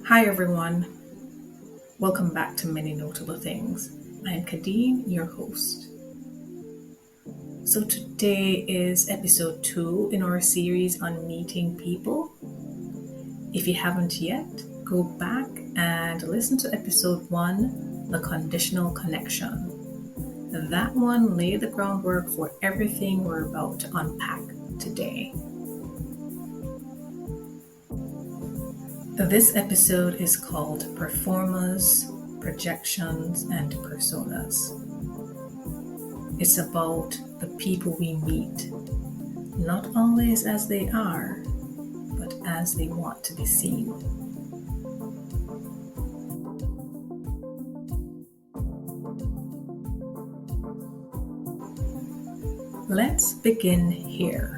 Hi everyone, welcome back to Many Notable Things. I'm Kadeen, your host. So today is episode 2 in our series on meeting people. If you haven't yet, go back and listen to episode 1, The Conditional Connection. That one laid the groundwork for everything we're about to unpack today. This episode is called Performers, Projections, and Personas. It's about the people we meet, not always as they are, but as they want to be seen. Let's begin here.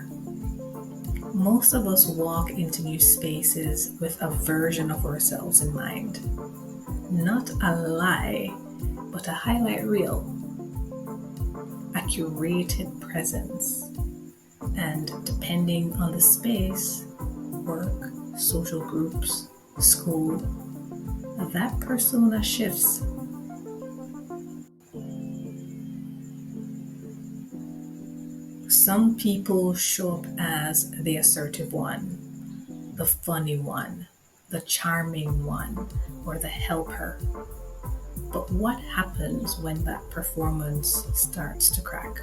Most of us walk into new spaces with a version of ourselves in mind. Not a lie, but a highlight reel. A curated presence. And depending on the space, work, social groups, school, that persona shifts. Some people show up as the assertive one, the funny one, the charming one, or the helper. But what happens when that performance starts to crack?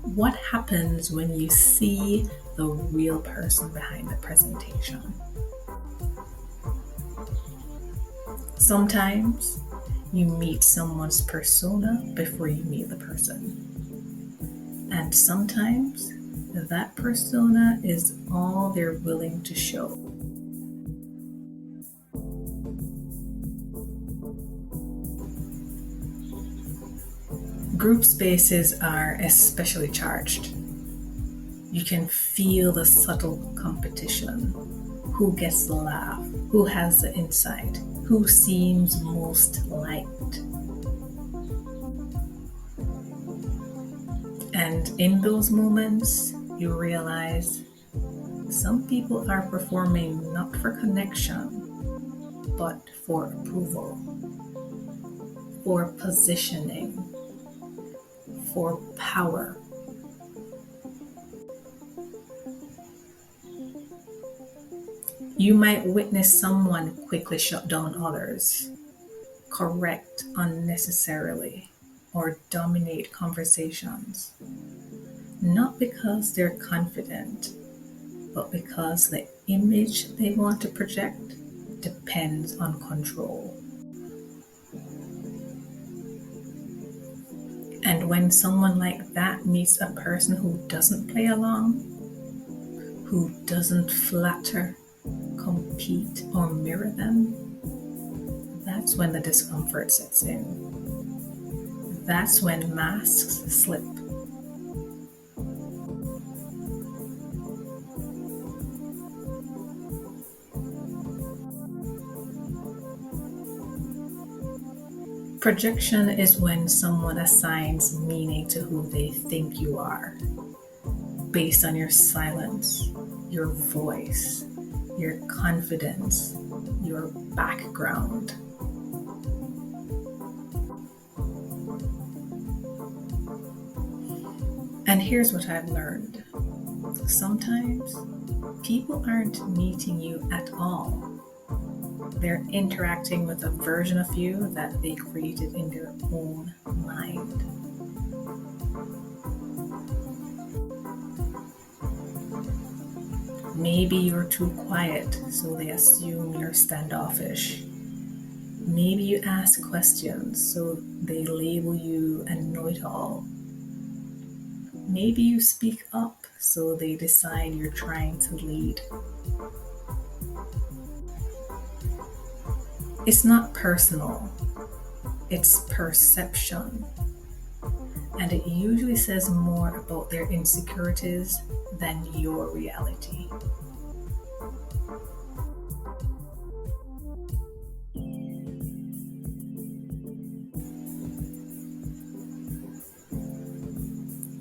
What happens when you see the real person behind the presentation? Sometimes you meet someone's persona before you meet the person. And sometimes that persona is all they're willing to show. Group spaces are especially charged. You can feel the subtle competition. Who gets the laugh? Who has the insight? Who seems most liked? And in those moments, you realize some people are performing not for connection, but for approval, for positioning, for power. You might witness someone quickly shut down others, correct unnecessarily, or dominate conversations. Not because they're confident, but because the image they want to project depends on control. And when someone like that meets a person who doesn't play along, who doesn't flatter, compete, or mirror them, that's when the discomfort sets in. That's when masks slip. Projection is when someone assigns meaning to who they think you are, based on your silence, your voice, your confidence, your background. And here's what I've learned. Sometimes people aren't meeting you at all. They're interacting with a version of you that they created in their own mind. Maybe you're too quiet, so they assume you're standoffish. Maybe you ask questions, so they label you a know-it-all. Maybe you speak up, so they decide you're trying to lead. It's not personal, it's perception. And it usually says more about their insecurities than your reality.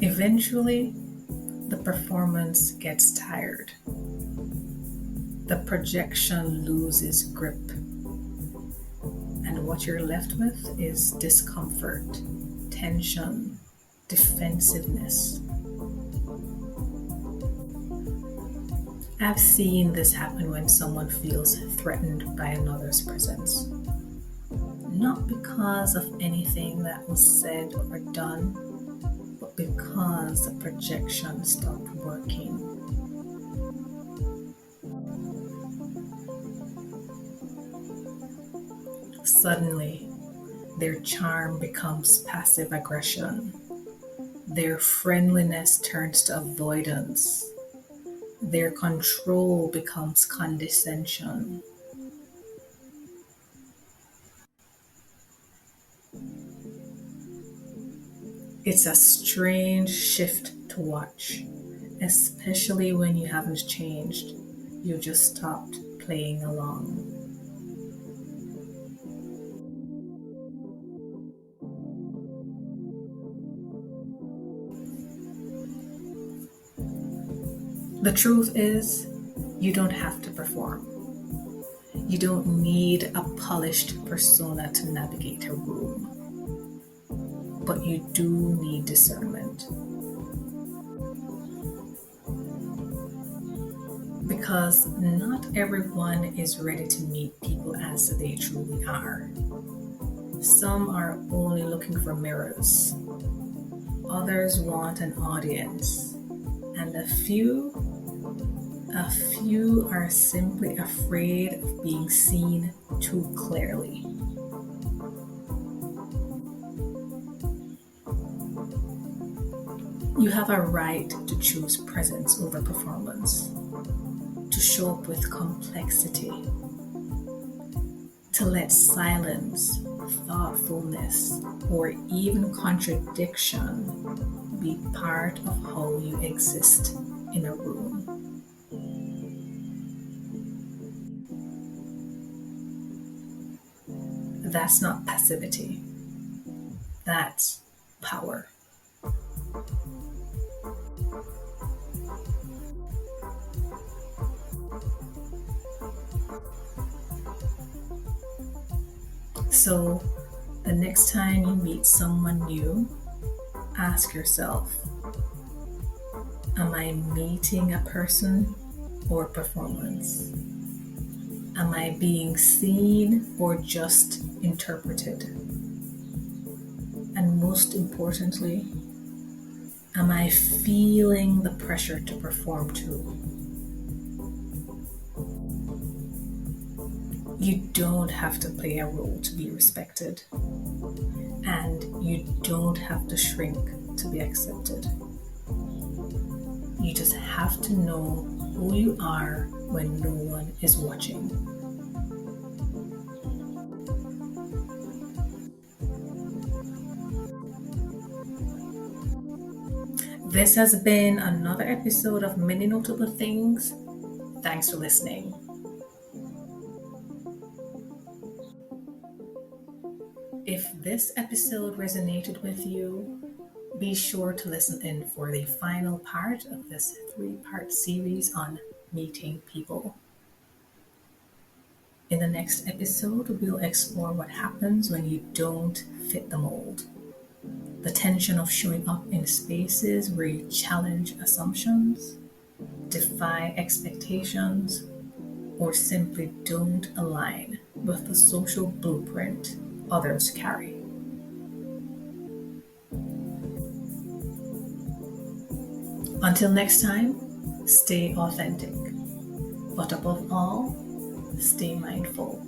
Eventually, the performance gets tired. the projection loses grip, and what you're left with is discomfort, tension, defensiveness. I've seen this happen when someone feels threatened by another's presence. Not because of anything that was said or done, but because the projection stopped working. Suddenly, their charm becomes passive aggression. Their friendliness turns to avoidance. Their control becomes condescension. It's a strange shift to watch, especially when you haven't changed. You just stopped playing along. The truth is, you don't have to perform. You don't need a polished persona to navigate a room. But you do need discernment. Because not everyone is ready to meet people as they truly are. Some are only looking for mirrors. Others want an audience. And a few are simply afraid of being seen too clearly. You have a right to choose presence over performance, to show up with complexity, to let silence, thoughtfulness, or even contradiction be part of how you exist in a room. That's not passivity. That's power. So, the next time you meet someone new, ask yourself, am I meeting a person or performance? Am I being seen or just interpreted? And most importantly, am I feeling the pressure to perform too? You don't have to play a role to be respected, and you don't have to shrink to be accepted. You just have to know who you are when no one is watching. This has been another episode of Many Notable Things. Thanks for listening. If this episode resonated with you, be sure to listen in for the final part of this 3-part series on meeting people. In the next episode, we'll explore what happens when you don't fit the mold. The tension of showing up in spaces where you challenge assumptions, defy expectations, or simply don't align with the social blueprint others carry. Until next time, stay authentic, but above all, stay mindful.